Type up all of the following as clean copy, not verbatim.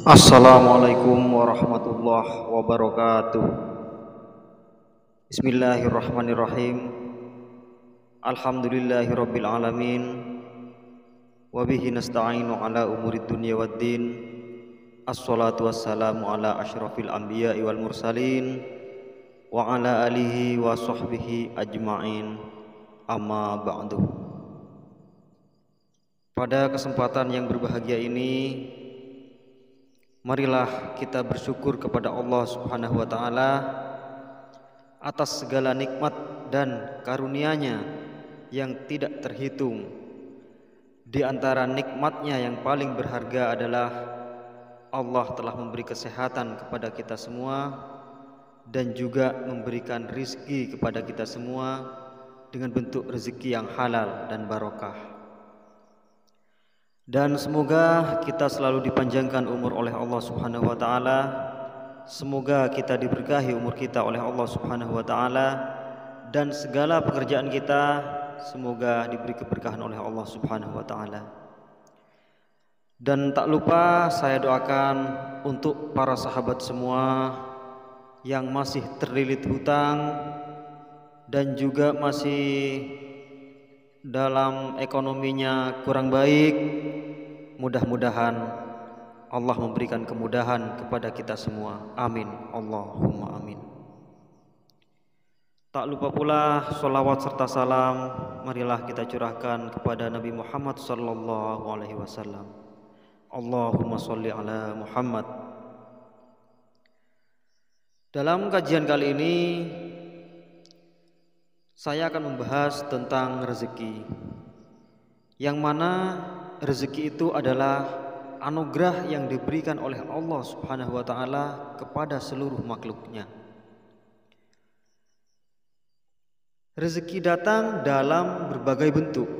Assalamualaikum warahmatullahi wabarakatuh. Bismillahirrahmanirrahim. Alhamdulillahirabbil alamin. Wa bihi nasta'inu ala umurid dunya waddin. Assalatu wassalamu ala asyrafil anbiya'i wal mursalin wa ala alihi wa sahbihi ajma'in. Amma ba'du. Pada kesempatan yang berbahagia ini, marilah kita bersyukur kepada Allah Subhanahu wa taala atas segala nikmat dan karunia-Nya yang tidak terhitung. Di antara nikmatnya yang paling berharga adalah Allah telah memberi kesehatan kepada kita semua dan juga memberikan rizki kepada kita semua dengan bentuk rezeki yang halal dan barokah. Dan semoga kita selalu dipanjangkan umur oleh Allah Subhanahu wa taala. Semoga kita diberkahi umur kita oleh Allah Subhanahu wa taala, dan segala pekerjaan kita semoga diberi keberkahan oleh Allah Subhanahu wa taala. Dan tak lupa saya doakan untuk para sahabat semua yang masih terlilit hutang dan juga masih dalam ekonominya kurang baik, mudah-mudahan Allah memberikan kemudahan kepada kita semua. Amin. Allahumma amin. Tak lupa pula sholawat serta salam marilah kita curahkan kepada Nabi Muhammad sallallahu alaihi wasallam. Allahumma sholli ala Muhammad. Dalam kajian kali ini saya akan membahas tentang rezeki, yang mana rezeki itu adalah anugerah yang diberikan oleh Allah Subhanahu wa taala kepada seluruh makhluknya. Rezeki datang dalam berbagai bentuk,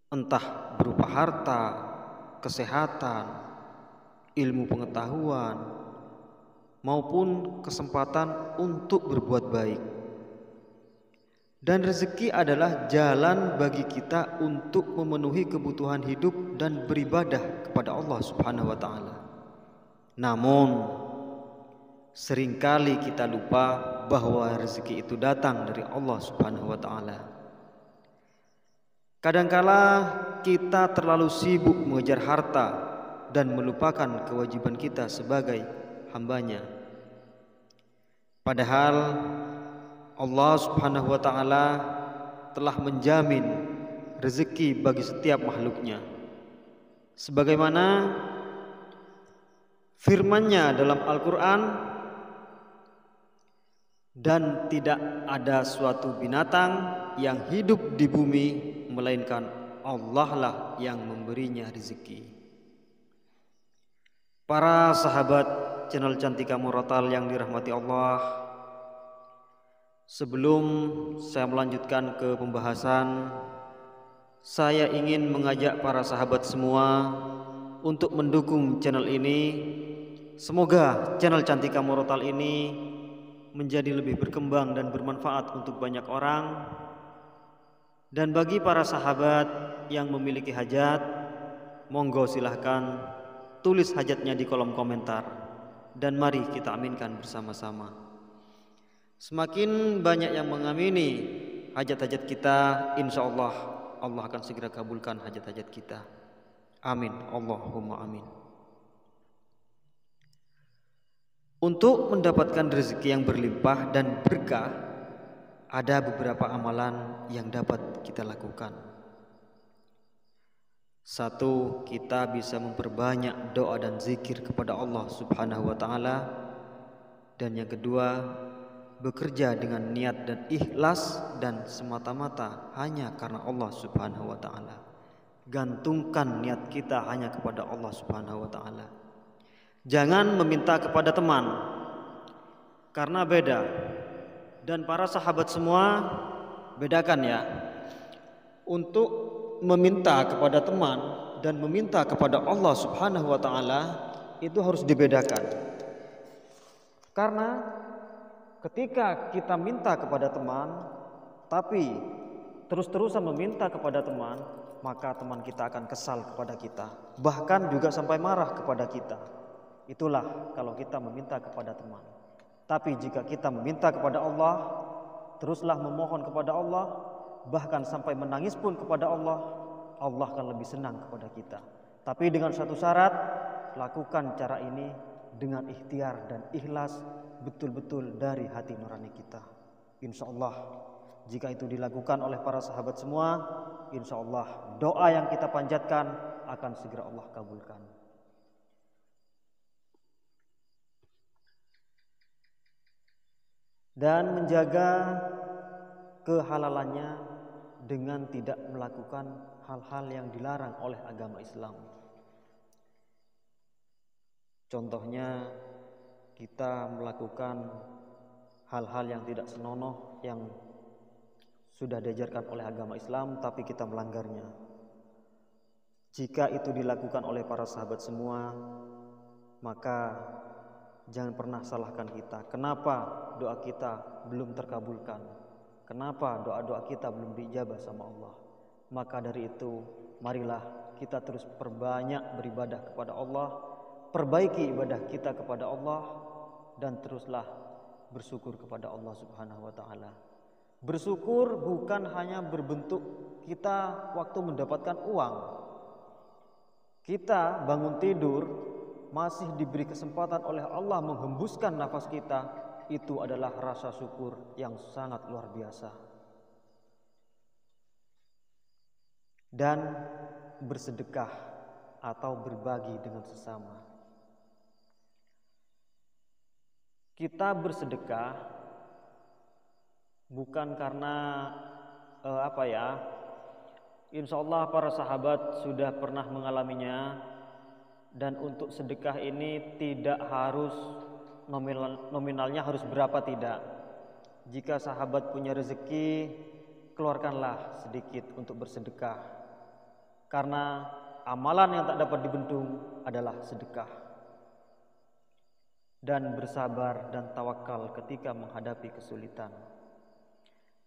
entah berupa harta, kesehatan, ilmu pengetahuan, maupun kesempatan untuk berbuat baik. Dan rezeki adalah jalan bagi kita untuk memenuhi kebutuhan hidup dan beribadah kepada Allah Subhanahu wa taala. Namun seringkali kita lupa bahwa rezeki itu datang dari Allah Subhanahu wa taala. Kadangkala kita terlalu sibuk mengejar harta dan melupakan kewajiban kita sebagai hambanya. Padahal Allah Subhanahu wa taala telah menjamin rezeki bagi setiap makhluknya, sebagaimana firman-Nya dalam Al-Qur'an, dan tidak ada suatu binatang yang hidup di bumi melainkan Allah lah yang memberinya rezeki. Para sahabat channel Cantika Murotal yang dirahmati Allah, sebelum saya melanjutkan ke pembahasan, saya ingin mengajak para sahabat semua untuk mendukung channel ini. Semoga channel Cantika Murotal ini menjadi lebih berkembang dan bermanfaat untuk banyak orang. Dan bagi para sahabat yang memiliki hajat, monggo silahkan tulis hajatnya di kolom komentar, dan mari kita aminkan bersama-sama. Semakin banyak yang mengamini hajat-hajat kita, insya Allah Allah akan segera kabulkan hajat-hajat kita. Amin. Allahumma amin. Untuk mendapatkan rezeki yang berlimpah dan berkah, ada beberapa amalan yang dapat kita lakukan. Satu, kita bisa memperbanyak doa dan zikir kepada Allah Subhanahu wa taala. Dan yang kedua, bekerja dengan niat dan ikhlas dan semata-mata hanya karena Allah Subhanahu wa taala. Gantungkan niat kita hanya kepada Allah Subhanahu wa taala. Jangan meminta kepada teman, karena beda. Dan para sahabat semua, bedakan ya. Untuk meminta kepada teman dan meminta kepada Allah Subhanahu wa taala itu harus dibedakan. Karena ketika kita minta kepada teman tapi terus-terusan meminta kepada teman, maka teman kita akan kesal kepada kita, bahkan juga sampai marah kepada kita. Itulah kalau kita meminta kepada teman. Tapi jika kita meminta kepada Allah, teruslah memohon kepada Allah, bahkan sampai menangis pun kepada Allah, Allah akan lebih senang kepada kita. Tapi dengan satu syarat, lakukan cara ini dengan ikhtiar dan ikhlas, betul-betul dari hati nurani kita. Insya Allah, jika itu dilakukan oleh para sahabat semua, insya Allah doa yang kita panjatkan akan segera Allah kabulkan. Dan menjaga kehalalannya dengan tidak melakukan hal-hal yang dilarang oleh agama Islam. Contohnya, kita melakukan hal-hal yang tidak senonoh yang sudah diajarkan oleh agama Islam, tapi kita melanggarnya. Jika itu dilakukan oleh para sahabat semua, maka jangan pernah salahkan kita. Kenapa doa kita belum terkabulkan? Kenapa doa-doa kita belum diijabah sama Allah? Maka dari itu, marilah kita terus perbanyak beribadah kepada Allah, perbaiki ibadah kita kepada Allah, dan teruslah bersyukur kepada Allah Subhanahu wa taala. Bersyukur bukan hanya berbentuk kita waktu mendapatkan uang. Kita bangun tidur masih diberi kesempatan oleh Allah menghembuskan nafas kita, itu adalah rasa syukur yang sangat luar biasa. Dan bersedekah atau berbagi dengan sesama. Kita bersedekah bukan karena insya Allah para sahabat sudah pernah mengalaminya. Dan untuk sedekah ini tidak harus nominalnya harus berapa, tidak. Jika sahabat punya rezeki, keluarkanlah sedikit untuk bersedekah. Karena amalan yang tak dapat dibendung adalah sedekah. Dan bersabar dan tawakal ketika menghadapi kesulitan.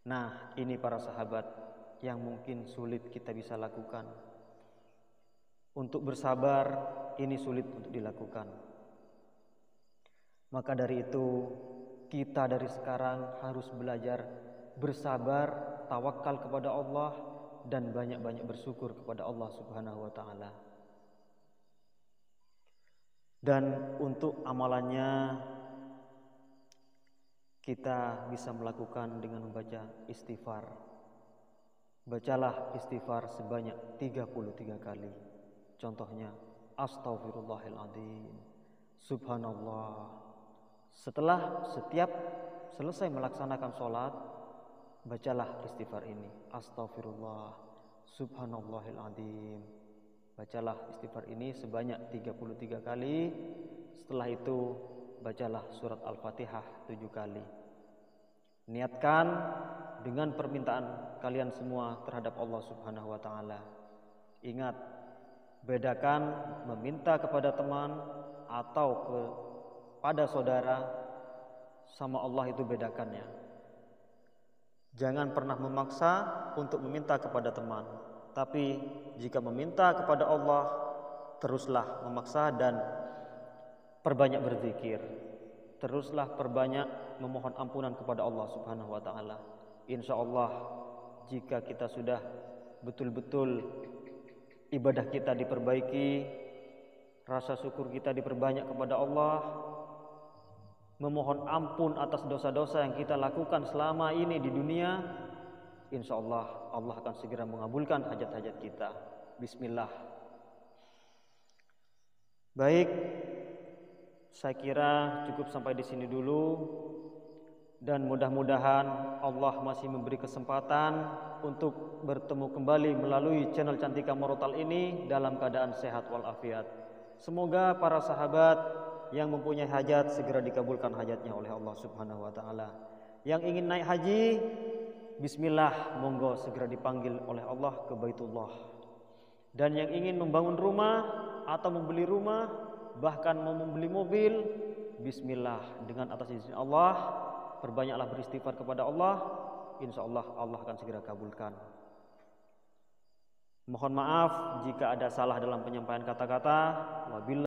Nah, ini para sahabat yang mungkin sulit kita bisa lakukan. Untuk bersabar ini sulit untuk dilakukan. Maka dari itu, kita dari sekarang harus belajar bersabar, tawakal kepada Allah, dan banyak-banyak bersyukur kepada Allah Subhanahu wa taala. Dan untuk amalannya kita bisa melakukan dengan membaca istighfar. Bacalah istighfar sebanyak 33 kali. Contohnya, Astaghfirullahaladzim, Subhanallah. Setelah setiap selesai melaksanakan sholat, bacalah istighfar ini, Astaghfirullah, Subhanallahiladzim. Bacalah istighfar ini sebanyak 33 kali. Setelah itu bacalah surat Al-Fatihah 7 kali. Niatkan dengan permintaan kalian semua terhadap Allah Subhanahu wa taala. Ingat, bedakan meminta kepada teman atau kepada saudara sama Allah, itu bedakannya. Jangan pernah memaksa untuk meminta kepada teman. Tapi jika meminta kepada Allah, teruslah memaksa dan perbanyak berzikir. Teruslah perbanyak memohon ampunan kepada Allah Subhanahu wa taala. Insya Allah, jika kita sudah betul-betul ibadah kita diperbaiki, rasa syukur kita diperbanyak kepada Allah, memohon ampun atas dosa-dosa yang kita lakukan selama ini di dunia, insya Allah Allah akan segera mengabulkan hajat-hajat kita. Bismillah. Baik, saya kira cukup sampai di sini dulu. Dan mudah-mudahan Allah masih memberi kesempatan untuk bertemu kembali melalui channel Cantika Morotal ini dalam keadaan sehat walafiat. Semoga para sahabat yang mempunyai hajat segera dikabulkan hajatnya oleh Allah Subhanahu wa taala. Yang ingin naik haji, bismillah, monggo segera dipanggil oleh Allah ke Baitullah. Dan yang ingin membangun rumah atau membeli rumah, bahkan mau membeli mobil, bismillah, dengan atas izin Allah, perbanyaklah beristighfar kepada Allah, insya Allah Allah akan segera kabulkan. Mohon maaf jika ada salah dalam penyampaian kata-kata. Wabillahi